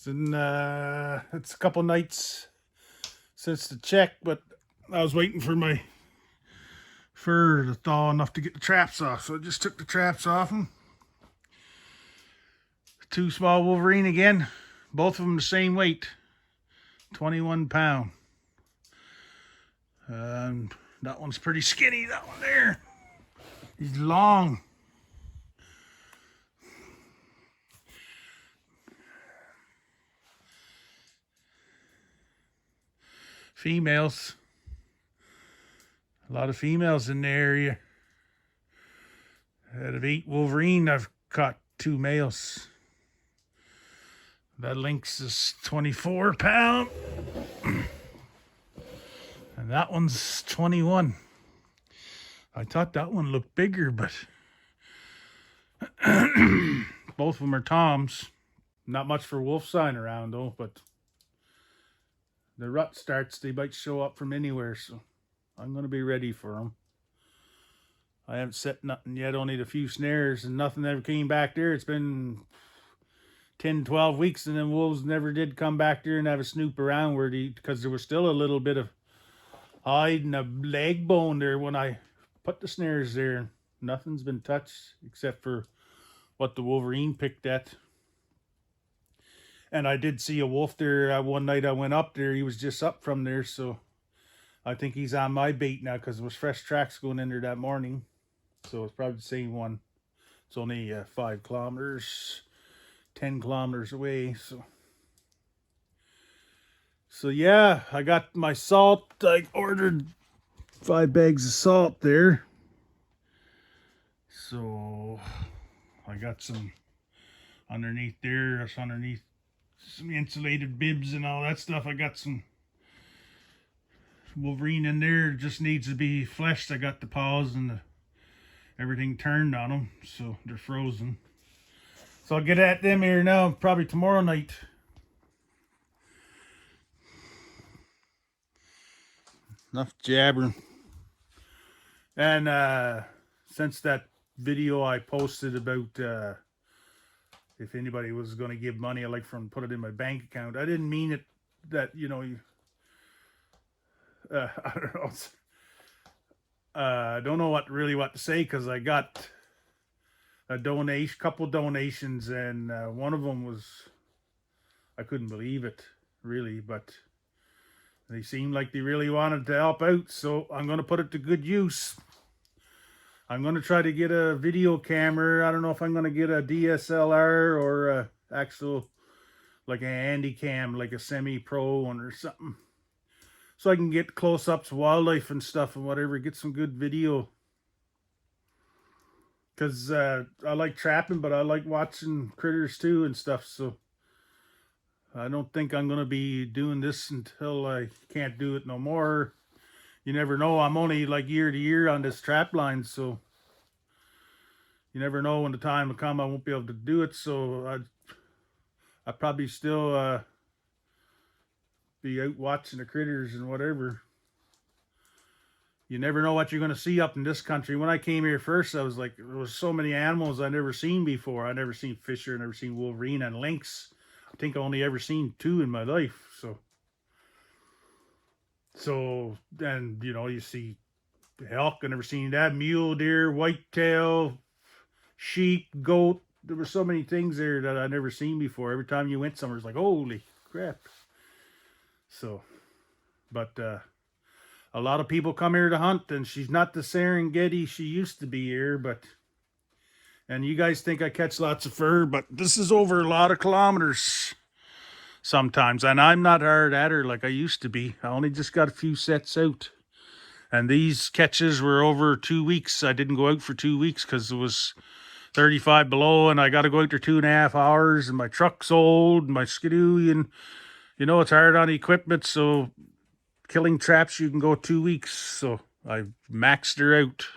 It's a couple nights since the check, but I was waiting for my fur to thaw enough to get the traps off. So I just took the traps off them. Two small Wolverine again. Both of them the same weight. 21 pound. That one's pretty skinny, that one there. He's long. Females. A lot of females in the area. Out of 8 Wolverine, I've caught 2 males. That lynx is 24 pound. And that one's 21. I thought that one looked bigger, but both of them are toms. Not much for wolf sign around though, but the rut starts, they might show up from anywhere, so I'm going to be ready for them. I haven't set nothing yet, only a few snares, and nothing ever came back there. It's been 10, 12 weeks, and then wolves never did come back there and have a snoop around where because there was still a little bit of hide and a leg bone there when I put the snares there. Nothing's been touched except for what the Wolverine picked at. And I did see a wolf there one night I went up there. He was just up from there, so I think he's on my bait now because there was fresh tracks going in there that morning. So it's probably the same one. It's only 5 kilometers, 10 kilometers away. So yeah, I got my salt. I ordered 5 bags of salt there. So I got some underneath there. That's underneath some insulated bibs and all that stuff. I got some Wolverine in there. Just needs to be fleshed. I got the paws and everything turned on them, so they're frozen. So I'll get at them here now, probably tomorrow night. Enough jabbering. And since that video I posted about if anybody was going to give money, I like for them to put it in my bank account. I didn't mean it that, you know, I don't know. I don't know what to say because I got a couple donations, and one of them was, I couldn't believe it, really, but they seemed like they really wanted to help out, so I'm going to put it to good use. I'm going to try to get a video camera. I don't know if I'm going to get a DSLR or a actual, like a handy cam, like a semi-pro one or something. So I can get close-ups, wildlife and stuff and whatever, get some good video. Because I like trapping, but I like watching critters too and stuff, so I don't think I'm going to be doing this until I can't do it no more. You never know. I'm only like year to year on this trap line, so you never know when the time will come I won't be able to do it. So I probably still be out watching the critters and whatever. You never know what you're going to see up in this country. When I came here first, I was like, there was so many animals I never seen before. I never seen fisher, never seen Wolverine and lynx. I think I only ever seen 2 in my life. So then, you know, you see elk, I never seen that, mule deer, whitetail, sheep, goat. There were so many things there that I never seen before. Every time you went somewhere, it's like, holy crap. So, but a lot of people come here to hunt, and she's not the Serengeti she used to be here, but, and you guys think I catch lots of fur, but this is over a lot of kilometers sometimes, and I'm not hard at her like I used to be. I only just got a few sets out, and these catches were over 2 weeks. I didn't go out for 2 weeks because it was 35 below, and I got to go out there 2.5 hours, and my truck's old, and my skidoo, and you know, it's hard on equipment, so killing traps, you can go 2 weeks, so I maxed her out.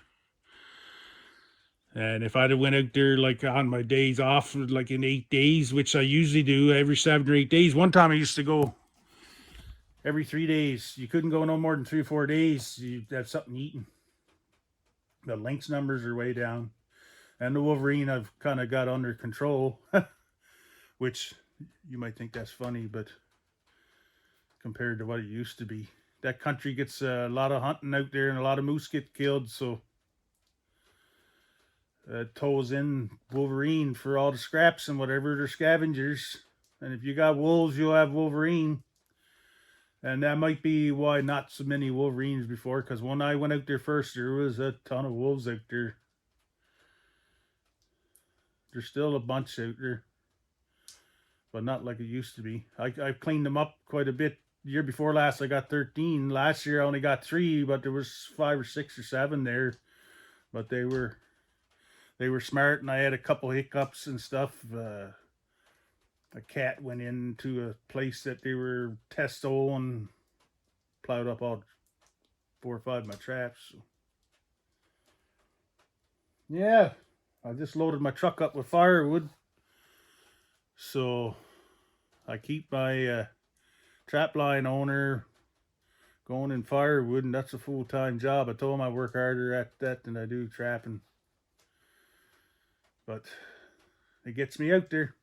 And if I'd have went out there like on my days off, like in 8 days, which I usually do every 7 or 8 days. One time I used to go every 3 days. You couldn't go no more than 3 or 4 days. You'd have something eaten. The lynx numbers are way down. And the Wolverine I've kind of got under control, which You might think that's funny, but compared to what it used to be, that country gets a lot of hunting out there and a lot of moose get killed. So tows in Wolverine for all the scraps and whatever. They're scavengers. And if you got wolves, you'll have Wolverine. And that might be why not so many Wolverines before, because when I went out there first, there was a ton of wolves out there. There's still a bunch out there, but not like it used to be. I've cleaned them up quite a bit. The year before last, I got 13. Last year, I only got 3, but there was 5 or 6 or 7 there. But they were smart, and I had a couple hiccups and stuff. A cat went into a place that they were testo and plowed up all 4 or 5 of my traps. So. Yeah, I just loaded my truck up with firewood, so I keep my trap line owner going in firewood, and that's a full-time job. I told him I work harder at that than I do trapping, but it gets me out there.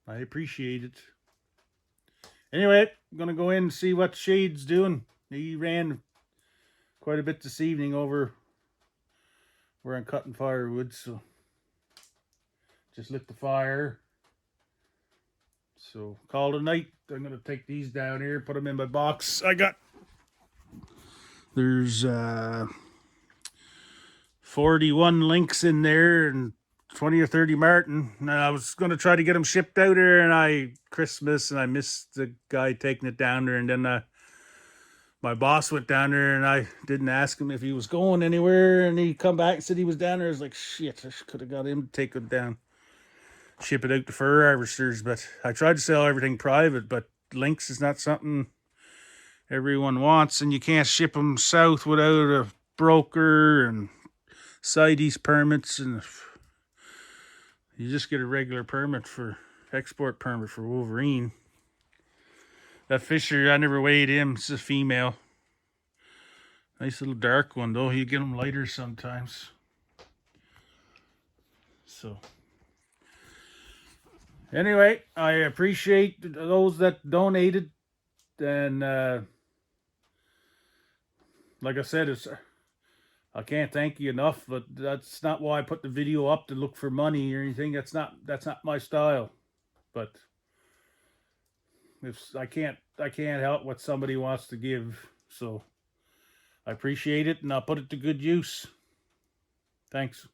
I appreciate it. Anyway, I'm going to go in and see what Shade's doing. He ran quite a bit this evening over where I'm cutting firewood, so just lit the fire. So call it a night. I'm going to take these down here, put them in my box. There's 41 lynx in there and 20 or 30 marten. And I was going to try to get them shipped out there, and Christmas, and I missed the guy taking it down there. And then my boss went down there, and I didn't ask him if he was going anywhere. And he come back and said he was down there. I was like, shit, I could have got him to take it down, ship it out to fur harvesters. But I tried to sell everything private, but lynx is not something everyone wants, and you can't ship them south without a broker and CITES permits, and you just get a regular export permit for Wolverine. That Fisher, I never weighed him. It's a female. Nice little dark one, though. You get them lighter sometimes. So, anyway, I appreciate those that donated. And like I said, I can't thank you enough, but that's not why I put the video up to look for money or anything. That's not my style. But if I can't help what somebody wants to give. So I appreciate it, and I'll put it to good use. Thanks.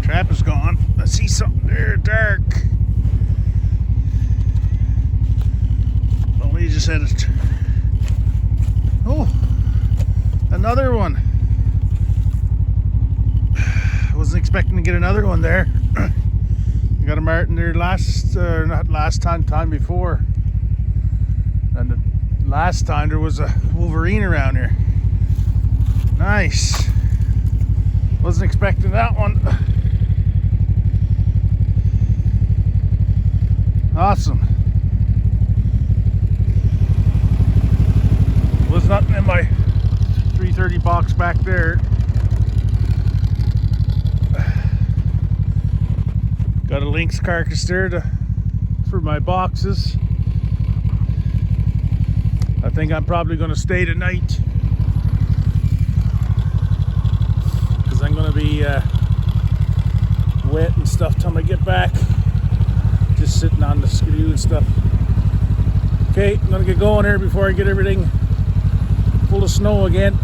Trap is gone. I see something there dark. Oh, we just had it. Oh, another one. I wasn't expecting to get another one there. I got a marten there not last time before. And the last time there was a Wolverine around here. Nice. Wasn't expecting that one. Awesome. Was nothing in my 330 box back there. Got a lynx carcass there for my boxes. I think I'm probably going to stay tonight, because I'm going to be wet and stuff till I get back. Just sitting on the screw and stuff. Okay, I'm gonna get going here before I get everything full of snow again.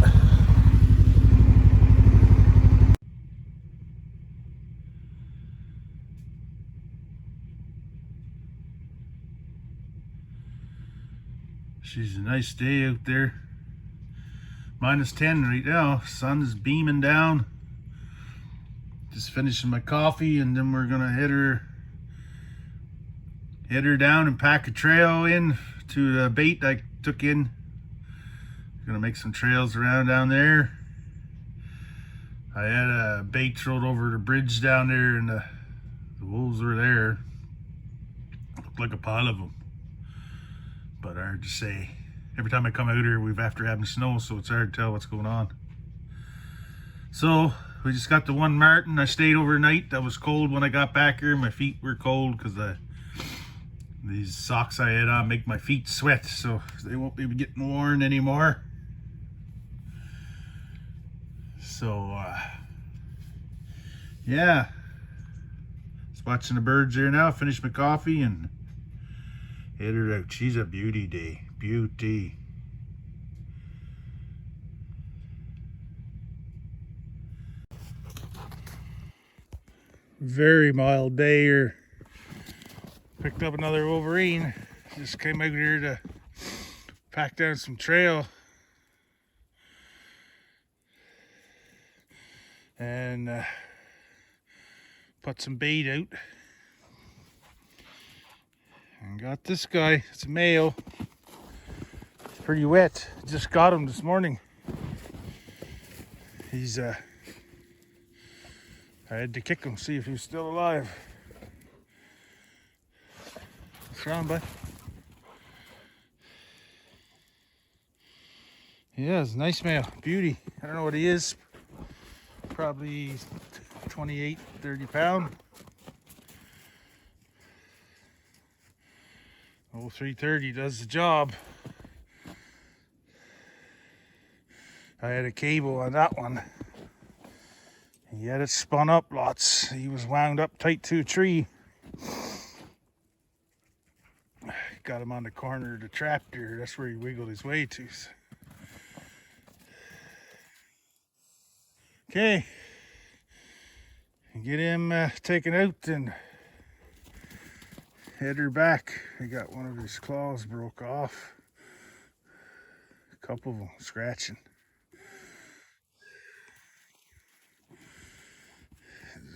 She's a nice day out there. -10 right now. Sun is beaming down. Just finishing my coffee, and then we're gonna head her down and pack a trail in to the bait I took in. Gonna make some trails around down there. I had a bait thrown over the bridge down there, and the wolves were there. Looked like a pile of them, but hard to say. Every time I come out here, we've after having snow, so it's hard to tell what's going on. So we just got the one marten. I stayed overnight. That was cold when I got back here. My feet were cold because these socks I had on make my feet sweat, so they won't be getting worn anymore. So yeah, just watching the birds here now. Finish my coffee and head her out. She's a beauty day. Beauty. Very mild day here. Picked up another Wolverine. Just came out here to pack down some trail and put some bait out. And got this guy. It's a male. It's pretty wet. Just got him this morning. He's I had to kick him, see if he was still alive. What's wrong, bud? Yeah, it's a nice male. Beauty. I don't know what he is. Probably 28, 30 pound. Old 330 does the job. I had a cable on that one. He had it spun up lots. He was wound up tight to a tree. Got him on the corner of the trap there. That's where he wiggled his way to. Okay. Get him taken out and head her back. He got one of his claws broke off. A couple of them scratching.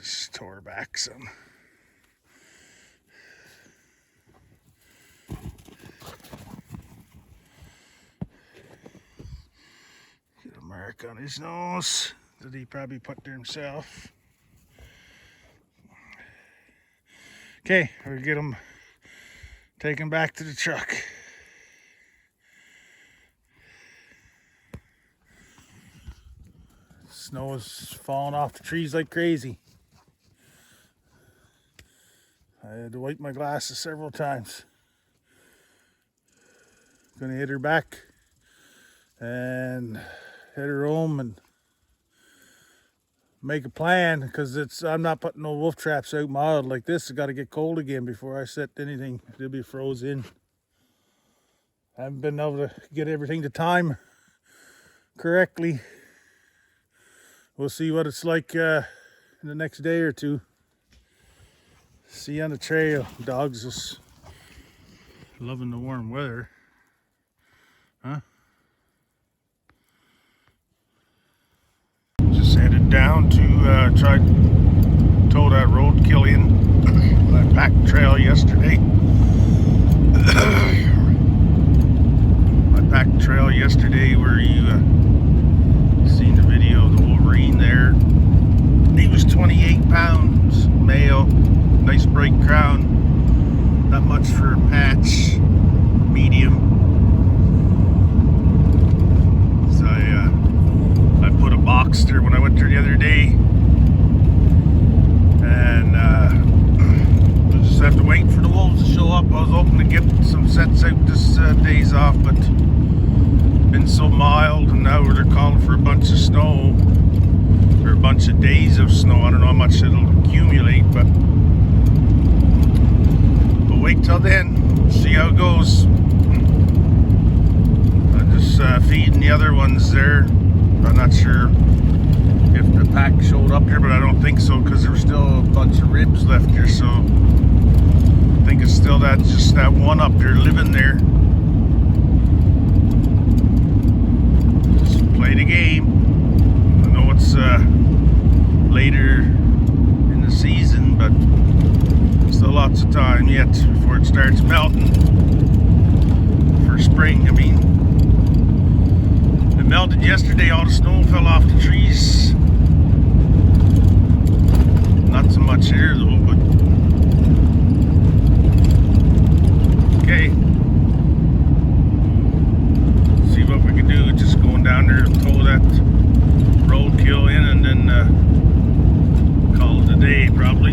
Just tore back some. Get a mark on his nose that he probably put there himself. Okay, we'll get him taken back to the truck. Snow is falling off the trees like crazy. I had to wipe my glasses several times. Gonna hit her back and head her home and make a plan, because I'm not putting no wolf traps out mild like this. It's got to get cold again before I set anything. They'll be frozen. I haven't been able to get everything to time correctly. We'll see what it's like in the next day or two. See you on the trail. Dogs just loving the warm weather. Huh? Just headed down to try to tow that roadkill in. I packed trail yesterday. I packed trail yesterday where you seen the video of the Wolverine there. He was 28 pounds, male, nice bright crown, not much for a patch, medium. So I put a box there when I went there the other day, and we'll just have to wait for the wolves to show up. I was hoping to get some sets out this days off, but been so mild, and now they're calling for a bunch of snow, or a bunch of days of snow. I don't know how much it'll accumulate, but we'll wait till then, see how it goes. I'm just feeding the other ones there. I'm not sure if the pack showed up here, but I don't think so, because there's still a bunch of ribs left here, so I think it's still just that one up there living there. play the game. I know it's later in the season, but still lots of time yet before it starts melting for spring. I mean, it melted yesterday, all the snow fell off the trees. Not so much here though, but okay. See what we can do. Just going down there and tow that roadkill in, and then call it a day probably.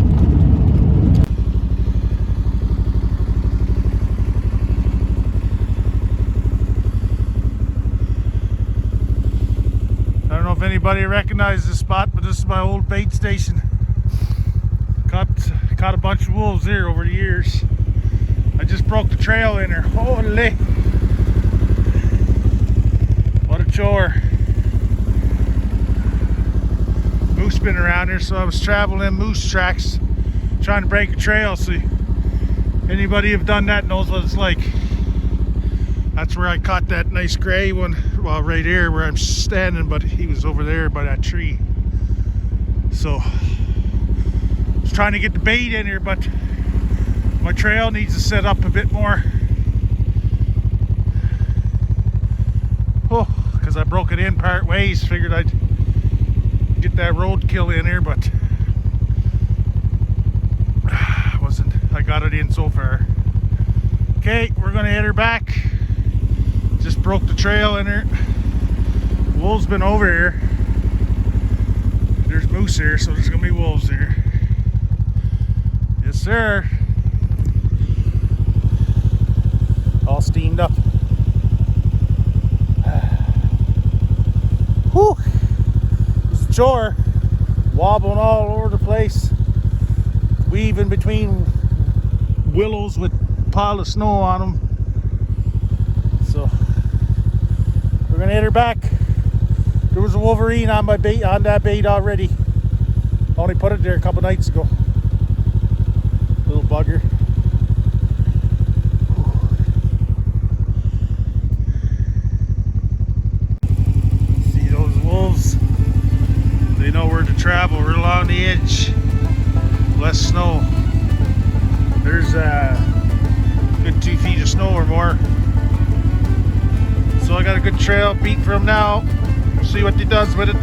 I don't know if anybody recognizes this spot, but this is my old bait station. Caught a bunch of wolves here over the years. I just broke the trail in there. Holy! What a chore. Moose been around here, so I was traveling in moose tracks trying to break a trail. So anybody who've done that knows what it's like. That's where I caught that nice gray one. Well, right here where I'm standing, but he was over there by that tree. So trying to get the bait in here, but my trail needs to set up a bit more. Oh, because I broke it in part ways. Figured I'd get that roadkill in here, but I got it in so far. Okay, we're gonna head her back. Just broke the trail in her. Wolves been over here. There's moose here, so there's gonna be wolves here. Yes, sir. All steamed up. Whew. It's a chore. Wobbling all over the place. Weaving between willows with a pile of snow on them. So we're gonna hit her back. There was a wolverine on my bait, on that bait already. Only put it there a couple nights ago. Little bugger. See those wolves? They know where to travel. We're along the edge. Less snow. There's a good 2 feet of snow or more. So I got a good trail beat for him now. We'll see what he does with it.